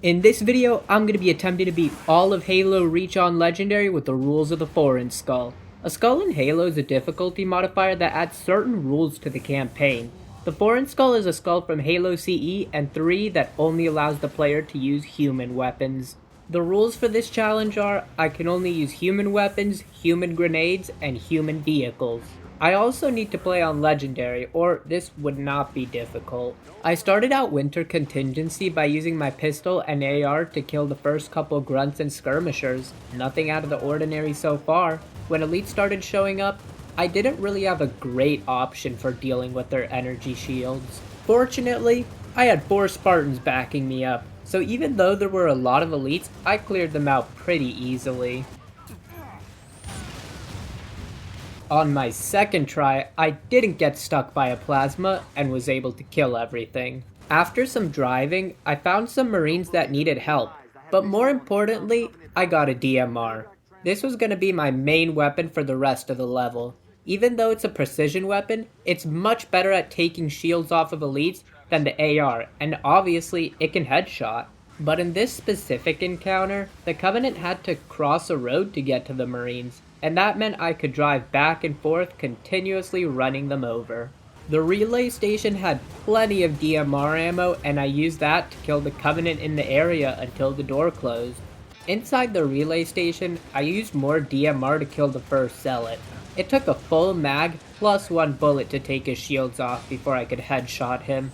In this video, I'm going to be attempting to beat all of Halo Reach on Legendary with the rules of the 4-inch skull. A skull in Halo is a difficulty modifier that adds certain rules to the campaign. The 4-inch skull is a skull from Halo CE and 3 that only allows the player to use human weapons. The rules for this challenge are, I can only use human weapons, human grenades, and human vehicles. I also need to play on Legendary, or this would not be difficult. I started out Winter Contingency by using my pistol and AR to kill the first couple grunts and skirmishers. Nothing out of the ordinary so far. When Elite started showing up, I didn't really have a great option for dealing with their energy shields. Fortunately, I had 4 Spartans backing me up, so even though there were a lot of elites, I cleared them out pretty easily. On my second try, I didn't get stuck by a plasma and was able to kill everything. After some driving, I found some Marines that needed help, but more importantly, I got a DMR. This was going to be my main weapon for the rest of the level. Even though it's a precision weapon, it's much better at taking shields off of elites than the AR, and obviously it can headshot. But in this specific encounter, the Covenant had to cross a road to get to the Marines, and that meant I could drive back and forth continuously running them over. The relay station had plenty of DMR ammo, and I used that to kill the Covenant in the area until the door closed. Inside the relay station, I used more DMR to kill the first zealot. It took a full mag plus 1 bullet to take his shields off before I could headshot him.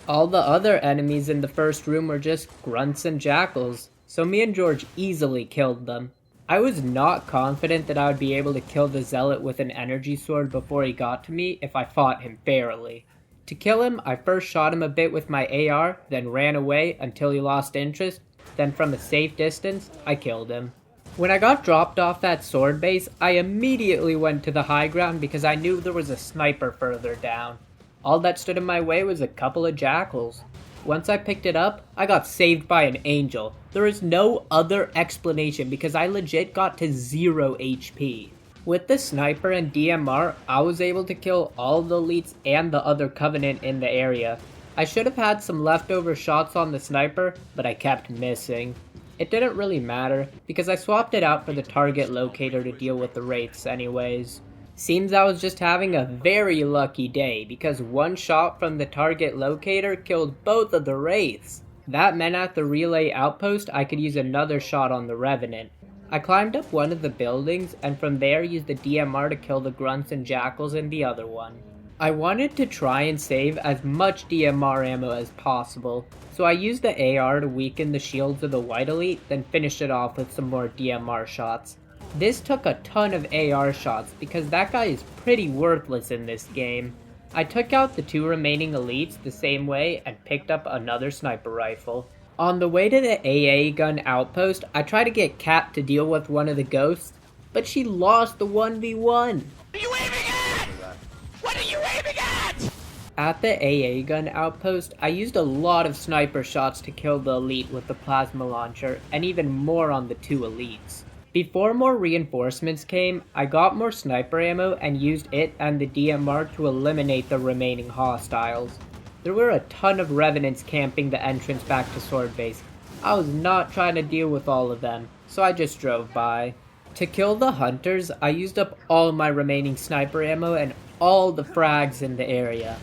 All the other enemies in the first room were just grunts and jackals, so me and George easily killed them. I was not confident that I would be able to kill the zealot with an energy sword before he got to me if I fought him fairly. To kill him, I first shot him a bit with my AR, then ran away until he lost interest, then from a safe distance, I killed him. When I got dropped off that sword base, I immediately went to the high ground because I knew there was a sniper further down. All that stood in my way was a couple of jackals. Once I picked it up, I got saved by an angel. There is no other explanation because I legit got to 0 HP. With the sniper and DMR, I was able to kill all the elites and the other Covenant in the area. I should have had some leftover shots on the sniper, but I kept missing. It didn't really matter because I swapped it out for the target locator to deal with the wraiths anyways. Seems I was just having a very lucky day because one shot from the target locator killed both of the wraiths. That meant at the relay outpost I could use another shot on the Revenant. I climbed up one of the buildings and from there used the DMR to kill the grunts and jackals in the other one. I wanted to try and save as much DMR ammo as possible, so I used the AR to weaken the shields of the white elite, then finished it off with some more DMR shots. This took a ton of AR shots because that guy is pretty worthless in this game. I took out the 2 remaining elites the same way and picked up another sniper rifle. On the way to the AA gun outpost, I tried to get Kat to deal with one of the ghosts, but she lost the 1v1. What are you aiming at? What are you aiming at? At the AA gun outpost, I used a lot of sniper shots to kill the elite with the plasma launcher, and even more on the 2 elites. Before more reinforcements came, I got more sniper ammo and used it and the DMR to eliminate the remaining hostiles. There were a ton of revenants camping the entrance back to Sword Base. I was not trying to deal with all of them, so I just drove by. To kill the hunters, I used up all my remaining sniper ammo and all the frags in the area.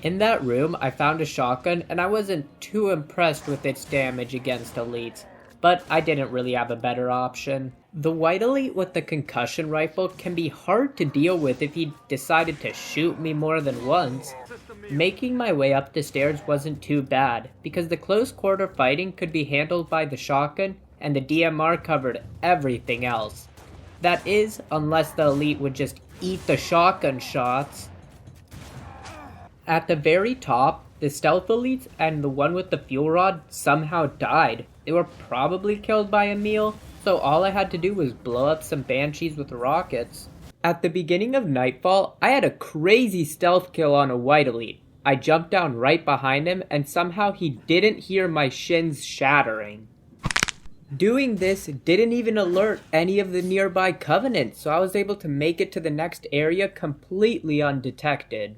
In that room, I found a shotgun and I wasn't too impressed with its damage against elites, but I didn't really have a better option. The white elite with the concussion rifle can be hard to deal with if he decided to shoot me more than once. Making my way up the stairs wasn't too bad, because the close quarter fighting could be handled by the shotgun, and the DMR covered everything else. That is, unless the elite would just eat the shotgun shots. At the very top, the stealth elites and the one with the fuel rod somehow died. They were probably killed by a meal, so all I had to do was blow up some banshees with rockets. At the beginning of Nightfall, I had a crazy stealth kill on a white elite. I jumped down right behind him and somehow he didn't hear my shins shattering. Doing this didn't even alert any of the nearby Covenants, so I was able to make it to the next area completely undetected.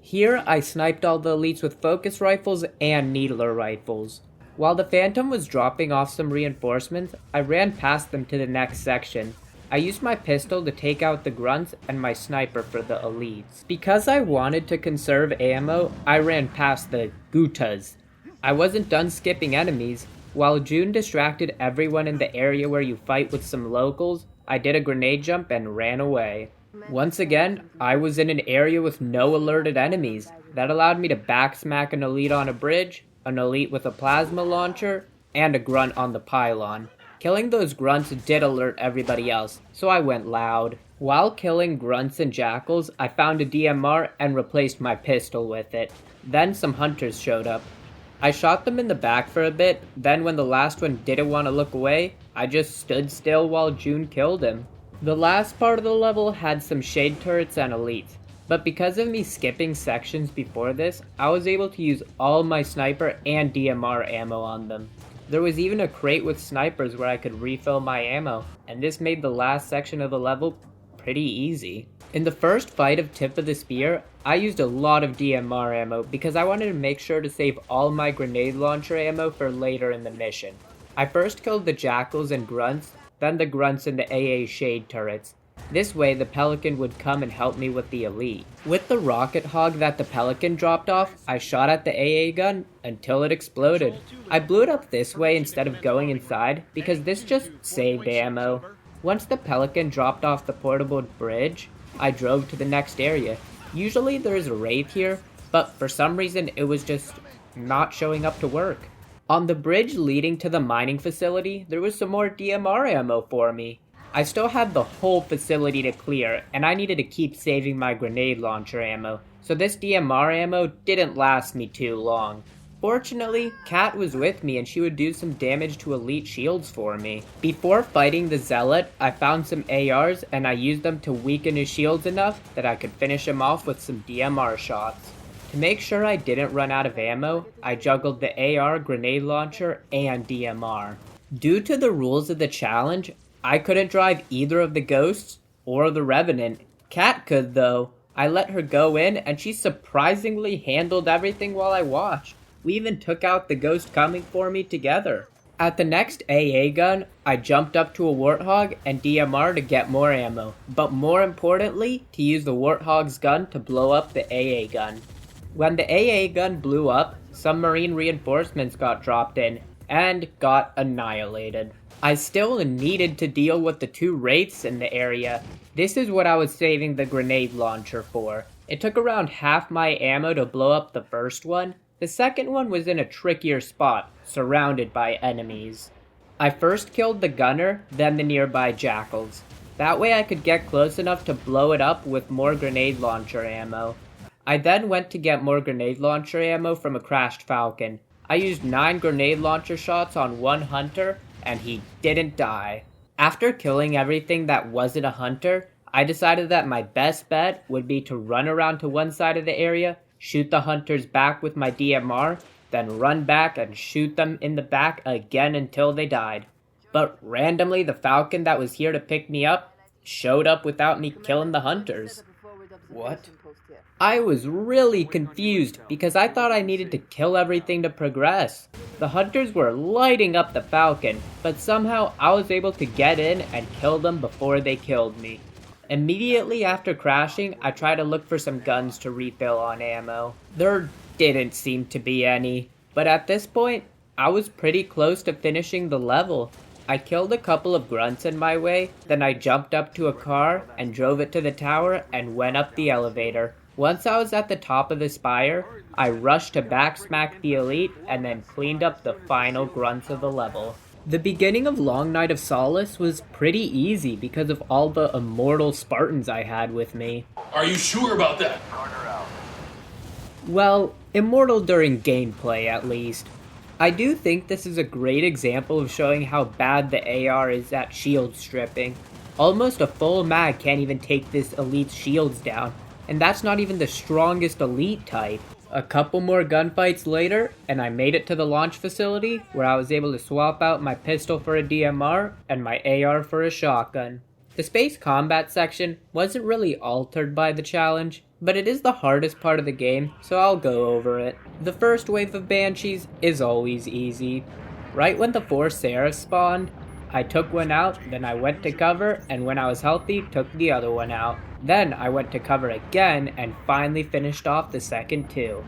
Here I sniped all the elites with focus rifles and needler rifles. While the Phantom was dropping off some reinforcements, I ran past them to the next section. I used my pistol to take out the grunts and my sniper for the elites. Because I wanted to conserve ammo, I ran past the Gutas. I wasn't done skipping enemies. While June distracted everyone in the area where you fight with some locals, I did a grenade jump and ran away. Once again, I was in an area with no alerted enemies. That allowed me to backsmack an elite on a bridge, an elite with a plasma launcher, and a grunt on the pylon. Killing those grunts did alert everybody else, so I went loud. While killing grunts and jackals, I found a DMR and replaced my pistol with it. Then some hunters showed up. I shot them in the back for a bit, then when the last one didn't want to look away, I just stood still while June killed him. The last part of the level had some shade turrets and elites, but because of me skipping sections before this, I was able to use all my sniper and DMR ammo on them. There was even a crate with snipers where I could refill my ammo, and this made the last section of the level pretty easy. In the first fight of Tip of the Spear, I used a lot of DMR ammo because I wanted to make sure to save all my grenade launcher ammo for later in the mission. I first killed the jackals and grunts, then the grunts and the AA shade turrets. This way the Pelican would come and help me with the elite. With the rocket hog that the Pelican dropped off, I shot at the AA gun until it exploded. I blew it up this way instead of going inside because this just saved ammo. Once the Pelican dropped off the portable bridge, I drove to the next area. Usually there's a Wraith here, but for some reason it was just not showing up to work. On the bridge leading to the mining facility, there was some more DMR ammo for me. I still had the whole facility to clear, and I needed to keep saving my grenade launcher ammo, so this DMR ammo didn't last me too long. Fortunately, Kat was with me and she would do some damage to elite shields for me. Before fighting the Zealot, I found some ARs and I used them to weaken his shields enough that I could finish him off with some DMR shots. To make sure I didn't run out of ammo, I juggled the AR, grenade launcher, and DMR. Due to the rules of the challenge, I couldn't drive either of the Ghosts or the Revenant. Kat could though. I let her go in and she surprisingly handled everything while I watched. We even took out the Ghost coming for me together. At the next AA gun, I jumped up to a Warthog and DMR to get more ammo, but more importantly, to use the Warthog's gun to blow up the AA gun. When the AA gun blew up, some Marine reinforcements got dropped in and got annihilated. I still needed to deal with the two Wraiths in the area. This is what I was saving the grenade launcher for. It took around half my ammo to blow up the first one. The second one was in a trickier spot, surrounded by enemies. I first killed the gunner, then the nearby jackals. That way I could get close enough to blow it up with more grenade launcher ammo. I then went to get more grenade launcher ammo from a crashed falcon. I used 9 grenade launcher shots on one hunter, and he didn't die. After killing everything that wasn't a hunter, I decided that my best bet would be to run around to one side of the area, shoot the hunters back with my DMR, then run back and shoot them in the back again until they died. But randomly the falcon that was here to pick me up showed up without me killing the hunters. What? I was really confused because I thought I needed to kill everything to progress. The hunters were lighting up the falcon, but somehow I was able to get in and kill them before they killed me. Immediately after crashing, I tried to look for some guns to refill on ammo. There didn't seem to be any, but at this point, I was pretty close to finishing the level. I killed a couple of grunts in my way, then I jumped up to a car and drove it to the tower and went up the elevator. Once I was at the top of the spire, I rushed to backsmack the elite and then cleaned up the final grunts of the level. The beginning of Long Night of Solace was pretty easy because of all the immortal Spartans I had with me. Are you sure about that? Well, immortal during gameplay at least. I do think this is a great example of showing how bad the AR is at shield stripping. Almost a full mag can't even take this elite's shields down, and that's not even the strongest elite type. A couple more gunfights later, and I made it to the launch facility, where I was able to swap out my pistol for a DMR, and my AR for a shotgun. The space combat section wasn't really altered by the challenge, but it is the hardest part of the game, so I'll go over it. The first wave of banshees is always easy. Right when the 4 seraphs spawned, I took one out, then I went to cover, and when I was healthy, took the other one out. Then I went to cover again, and finally finished off the second 2.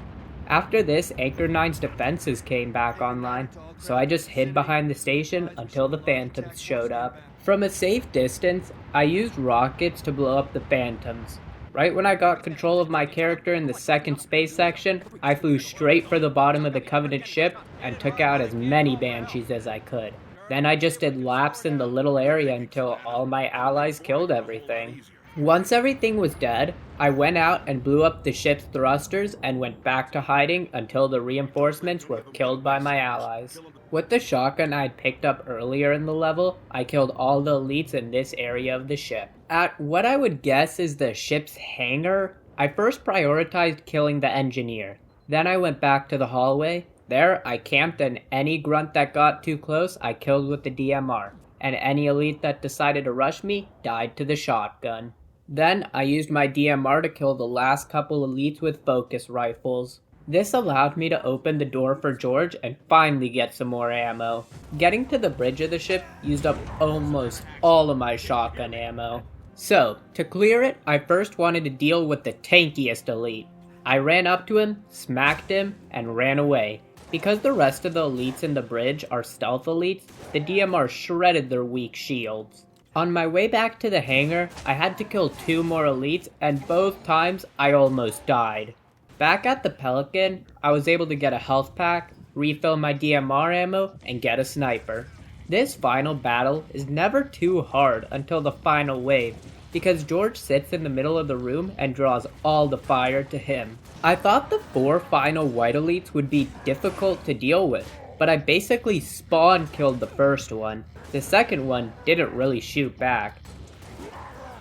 After this, Anchor 9's defenses came back online, so I just hid behind the station until the phantoms showed up. From a safe distance, I used rockets to blow up the phantoms. Right when I got control of my character in the second space section, I flew straight for the bottom of the Covenant ship and took out as many banshees as I could. Then I just did laps in the little area until all my allies killed everything. Once everything was dead, I went out and blew up the ship's thrusters and went back to hiding until the reinforcements were killed by my allies. With the shotgun I had picked up earlier in the level, I killed all the elites in this area of the ship. At what I would guess is the ship's hangar, I first prioritized killing the engineer. Then I went back to the hallway. There, I camped, and any grunt that got too close, I killed with the DMR. And any elite that decided to rush me died to the shotgun. Then, I used my DMR to kill the last couple elites with focus rifles. This allowed me to open the door for George and finally get some more ammo. Getting to the bridge of the ship used up almost all of my shotgun ammo. So, to clear it, I first wanted to deal with the tankiest elite. I ran up to him, smacked him, and ran away. Because the rest of the elites in the bridge are stealth elites, the DMR shredded their weak shields. On my way back to the hangar, I had to kill 2 more elites, and both times I almost died. Back at the Pelican, I was able to get a health pack, refill my DMR ammo, and get a sniper. This final battle is never too hard until the final wave, because George sits in the middle of the room and draws all the fire to him. I thought the 4 final white elites would be difficult to deal with, but I basically spawn killed the first one. The second one didn't really shoot back.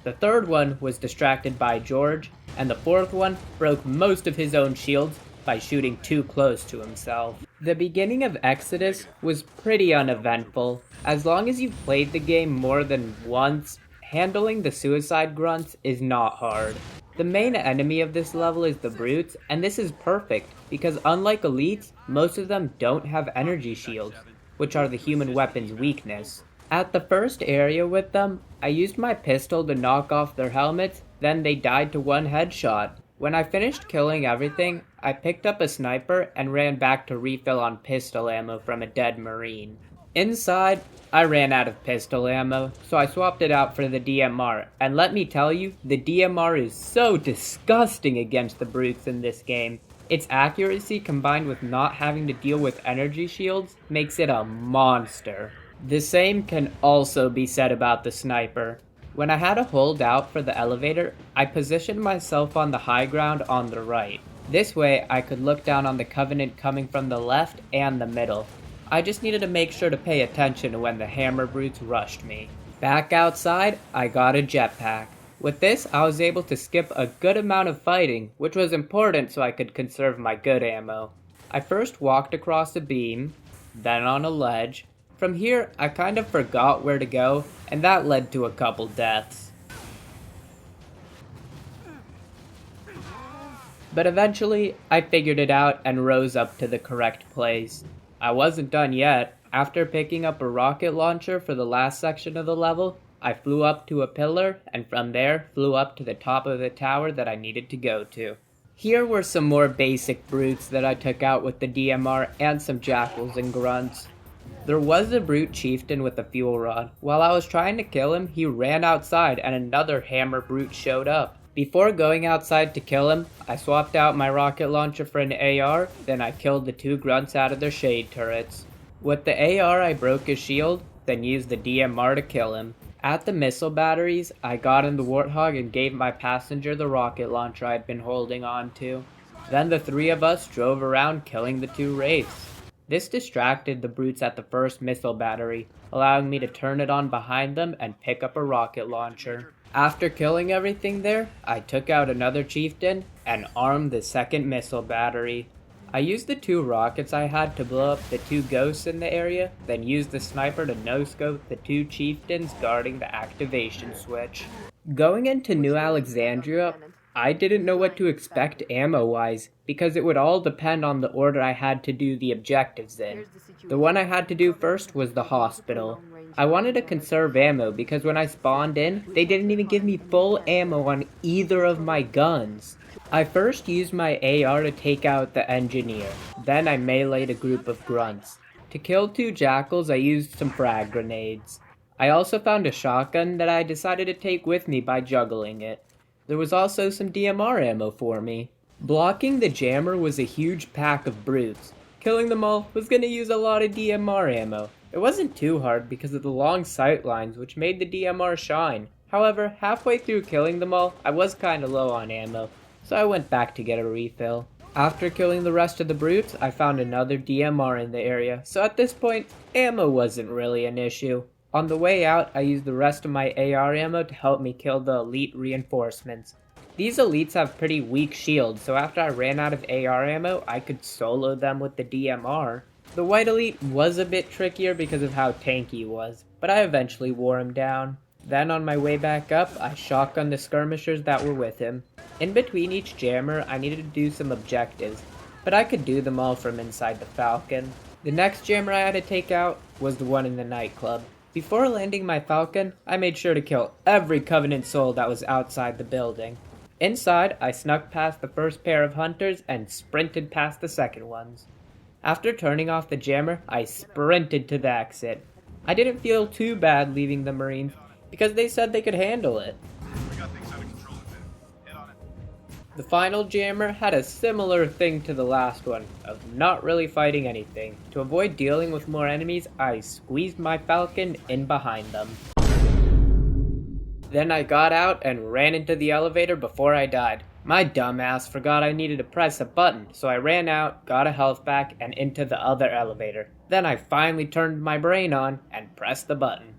The third one was distracted by George, and the fourth one broke most of his own shields by shooting too close to himself. The beginning of Exodus was pretty uneventful. As long as you've played the game more than once, handling the suicide grunts is not hard. The main enemy of this level is the brutes, and this is perfect, because unlike elites, most of them don't have energy shields, which are the human weapon's weakness. At the first area with them, I used my pistol to knock off their helmets, then they died to 1 headshot. When I finished killing everything, I picked up a sniper and ran back to refill on pistol ammo from a dead Marine. Inside, I ran out of pistol ammo, so I swapped it out for the DMR, and let me tell you, the DMR is so disgusting against the brutes in this game. Its accuracy combined with not having to deal with energy shields makes it a monster. The same can also be said about the sniper. When I had to hold out for the elevator, I positioned myself on the high ground on the right. This way, I could look down on the Covenant coming from the left and the middle. I just needed to make sure to pay attention when the hammer brutes rushed me. Back outside, I got a jetpack. With this, I was able to skip a good amount of fighting, which was important so I could conserve my good ammo. I first walked across a beam, then on a ledge. From here, I kind of forgot where to go, and that led to a couple deaths. But eventually, I figured it out and rose up to the correct place. I wasn't done yet. After picking up a rocket launcher for the last section of the level, I flew up to a pillar, and from there, flew up to the top of the tower that I needed to go to. Here were some more basic brutes that I took out with the DMR and some jackals and grunts. There was a brute chieftain with a fuel rod. While I was trying to kill him, he ran outside and another hammer brute showed up. Before going outside to kill him, I swapped out my rocket launcher for an AR, then I killed the 2 grunts out of their shade turrets. With the AR, I broke his shield, then used the DMR to kill him. At the missile batteries, I got in the Warthog and gave my passenger the rocket launcher I'd been holding on to. Then the 3 of us drove around killing the 2 wraiths. This distracted the brutes at the first missile battery, allowing me to turn it on behind them and pick up a rocket launcher. After killing everything there, I took out another chieftain and armed the second missile battery. I used the 2 rockets I had to blow up the 2 ghosts in the area, then used the sniper to no-scope the 2 chieftains guarding the activation switch. Going into New Alexandria, I didn't know what to expect ammo-wise, because it would all depend on the order I had to do the objectives in. The one I had to do first was the hospital. I wanted to conserve ammo because when I spawned in, they didn't even give me full ammo on either of my guns. I first used my AR to take out the engineer, then I meleeed a group of grunts. To kill 2 jackals, I used some frag grenades. I also found a shotgun that I decided to take with me by juggling it. There was also some DMR ammo for me. Blocking the jammer was a huge pack of brutes. Killing them all was gonna use a lot of DMR ammo. It wasn't too hard because of the long sight lines which made the DMR shine. However, halfway through killing them all, I was kinda low on ammo, so I went back to get a refill. After killing the rest of the brutes, I found another DMR in the area, so at this point, ammo wasn't really an issue. On the way out, I used the rest of my AR ammo to help me kill the elite reinforcements. These elites have pretty weak shields, so after I ran out of AR ammo, I could solo them with the DMR. The white elite was a bit trickier because of how tanky he was, but I eventually wore him down. Then on my way back up, I shotgunned the skirmishers that were with him. In between each jammer, I needed to do some objectives, but I could do them all from inside the Falcon. The next jammer I had to take out was the one in the nightclub. Before landing my Falcon, I made sure to kill every Covenant soul that was outside the building. Inside, I snuck past the first pair of hunters and sprinted past the second ones. After turning off the jammer, I sprinted to the exit. I didn't feel too bad leaving the Marines because they said they could handle it. The final jammer had a similar thing to the last one, of not really fighting anything. To avoid dealing with more enemies, I squeezed my Falcon in behind them. Then I got out and ran into the elevator before I died. My dumbass forgot I needed to press a button, so I ran out, got a health back, and into the other elevator. Then I finally turned my brain on and pressed the button.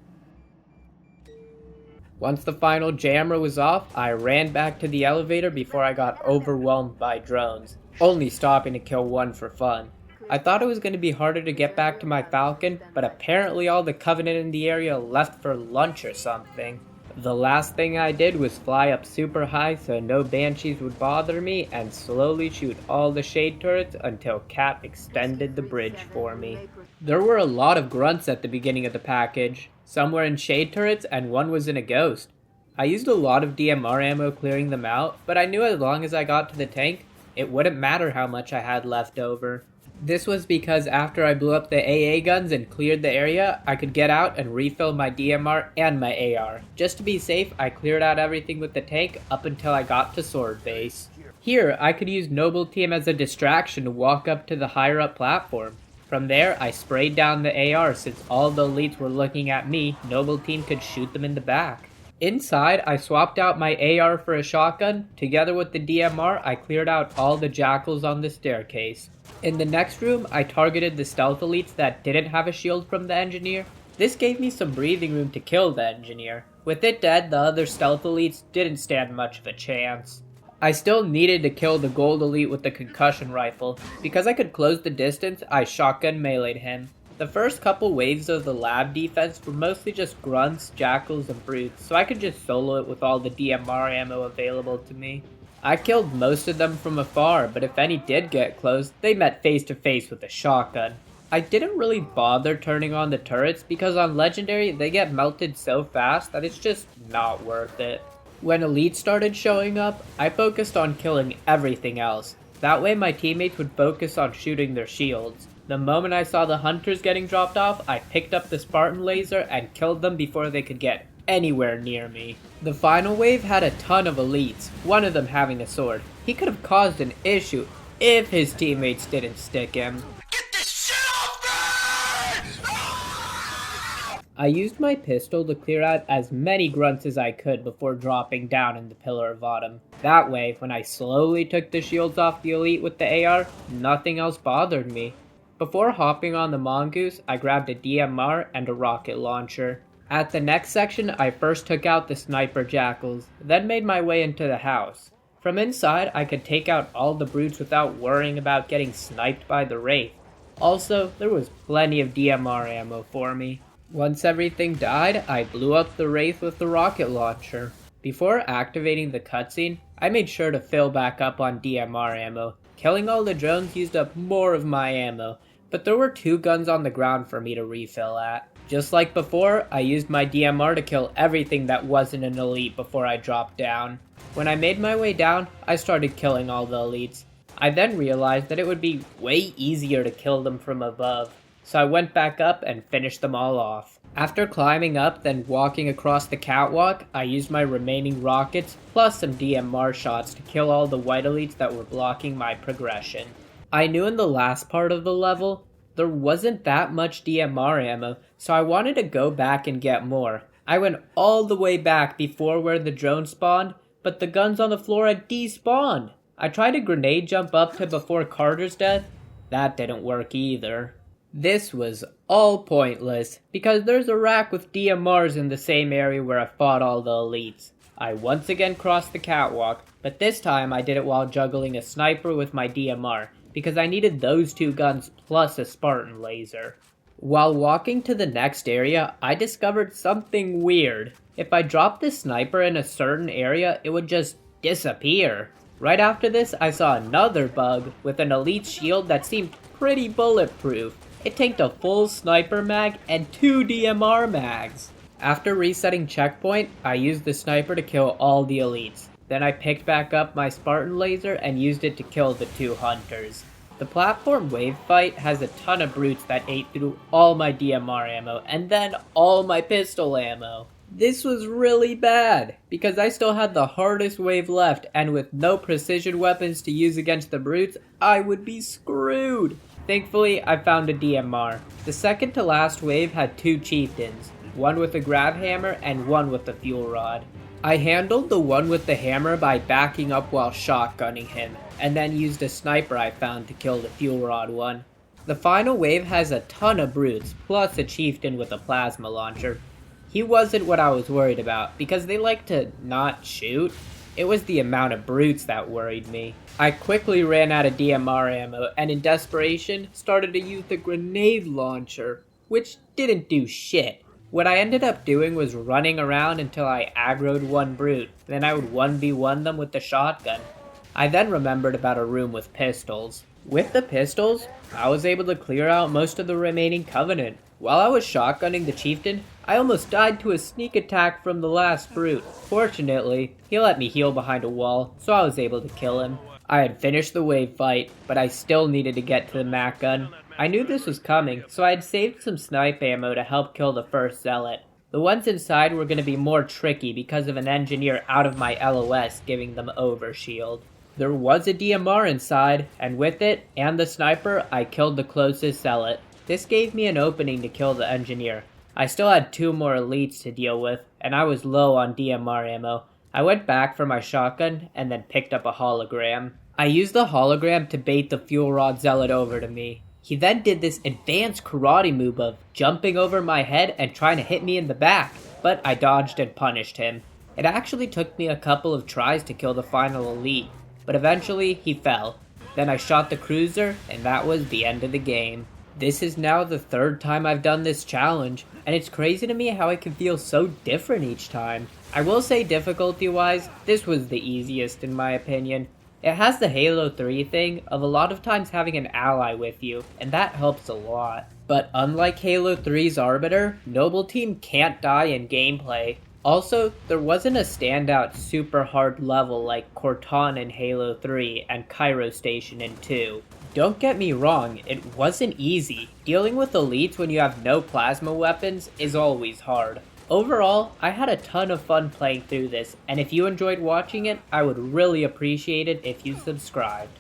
Once the final jammer was off, I ran back to the elevator before I got overwhelmed by drones, only stopping to kill one for fun. I thought it was going to be harder to get back to my Falcon, but apparently all the Covenant in the area left for lunch or something. The last thing I did was fly up super high so no banshees would bother me and slowly shoot all the shade turrets until Cap extended the bridge for me. There were a lot of grunts at the beginning of the package. Some were in shade turrets and one was in a ghost. I used a lot of DMR ammo clearing them out, but I knew as long as I got to the tank, it wouldn't matter how much I had left over. This was because after I blew up the AA guns and cleared the area, I could get out and refill my DMR and my AR. Just to be safe, I cleared out everything with the tank up until I got to Sword Base. Here, I could use Noble Team as a distraction to walk up to the higher up platform. From there, I sprayed down the AR since all the elites were looking at me, Noble Team could shoot them in the back. Inside, I swapped out my AR for a shotgun. Together with the DMR, I cleared out all the jackals on the staircase. In the next room, I targeted the stealth elites that didn't have a shield from the engineer. This gave me some breathing room to kill the engineer. With it dead, the other stealth elites didn't stand much of a chance. I still needed to kill the gold elite with the concussion rifle. Because I could close the distance, I shotgun meleeed him. The first couple waves of the lab defense were mostly just grunts, jackals, and brutes, so I could just solo it with all the DMR ammo available to me. I killed most of them from afar, but if any did get close, they met face to face with a shotgun. I didn't really bother turning on the turrets because on Legendary, they get melted so fast that it's just not worth it. When elites started showing up, I focused on killing everything else. That way my teammates would focus on shooting their shields. The moment I saw the hunters getting dropped off, I picked up the Spartan laser and killed them before they could get anywhere near me. The final wave had a ton of elites, one of them having a sword. He could have caused an issue if his teammates didn't stick him. Get this shit off me! I used my pistol to clear out as many grunts as I could before dropping down in the Pillar of Autumn. That way, when I slowly took the shields off the elite with the AR, nothing else bothered me. Before hopping on the mongoose, I grabbed a DMR and a rocket launcher. At the next section, I first took out the sniper jackals, then made my way into the house. From inside, I could take out all the brutes without worrying about getting sniped by the Wraith. Also, there was plenty of DMR ammo for me. Once everything died, I blew up the Wraith with the rocket launcher. Before activating the cutscene, I made sure to fill back up on DMR ammo. Killing all the drones used up more of my ammo, but there were 2 guns on the ground for me to refill at. Just like before, I used my DMR to kill everything that wasn't an elite before I dropped down. When I made my way down, I started killing all the elites. I then realized that it would be way easier to kill them from above, so I went back up and finished them all off. After climbing up, then walking across the catwalk, I used my remaining rockets plus some DMR shots to kill all the white elites that were blocking my progression. I knew in the last part of the level, there wasn't that much DMR ammo, so I wanted to go back and get more. I went all the way back before where the drone spawned, but the guns on the floor had despawned. I tried to grenade jump up to before Carter's death. That didn't work either. This was all pointless, because there's a rack with DMRs in the same area where I fought all the elites. I once again crossed the catwalk, but this time I did it while juggling a sniper with my DMR, because I needed those 2 guns plus a Spartan laser. While walking to the next area, I discovered something weird. If I dropped the sniper in a certain area, it would just disappear. Right after this, I saw another bug with an elite shield that seemed pretty bulletproof. It tanked a full sniper mag and 2 DMR mags. After resetting checkpoint, I used the sniper to kill all the elites. Then I picked back up my Spartan laser and used it to kill the 2 hunters. The platform wave fight has a ton of brutes that ate through all my DMR ammo and then all my pistol ammo. This was really bad, because I still had the hardest wave left, and with no precision weapons to use against the brutes, I would be screwed. Thankfully, I found a DMR. The second to last wave had 2 chieftains, one with a grab hammer and one with a fuel rod. I handled the one with the hammer by backing up while shotgunning him, and then used a sniper I found to kill the fuel rod one. The final wave has a ton of brutes, plus a chieftain with a plasma launcher. He wasn't what I was worried about, because they like to not shoot. It was the amount of brutes that worried me. I quickly ran out of DMR ammo, and in desperation, started to use the grenade launcher, which didn't do shit. What I ended up doing was running around until I aggroed one brute, then I would 1v1 them with the shotgun. I then remembered about a room with pistols. With the pistols, I was able to clear out most of the remaining Covenant. While I was shotgunning the chieftain, I almost died to a sneak attack from the last brute. Fortunately, he let me heal behind a wall, so I was able to kill him. I had finished the wave fight, but I still needed to get to the Mac gun. I knew this was coming, so I had saved some snipe ammo to help kill the first zealot. The ones inside were going to be more tricky because of an engineer out of my LOS giving them overshield. There was a DMR inside, and with it, and the sniper, I killed the closest zealot. This gave me an opening to kill the engineer. I still had 2 more elites to deal with, and I was low on DMR ammo. I went back for my shotgun, and then picked up a hologram. I used the hologram to bait the fuel rod zealot over to me. He then did this advanced karate move of jumping over my head and trying to hit me in the back, but I dodged and punished him. It actually took me a couple of tries to kill the final elite, but eventually he fell. Then I shot the cruiser, and that was the end of the game. This is now the 3rd time I've done this challenge, and it's crazy to me how it can feel so different each time. I will say difficulty-wise, this was the easiest in my opinion. It has the Halo 3 thing of a lot of times having an ally with you, and that helps a lot. But unlike Halo 3's Arbiter, Noble Team can't die in gameplay. Also, there wasn't a standout super hard level like Corton in Halo 3 and Cairo Station in 2. Don't get me wrong, it wasn't easy. Dealing with elites when you have no plasma weapons is always hard. Overall, I had a ton of fun playing through this, and if you enjoyed watching it, I would really appreciate it if you subscribed.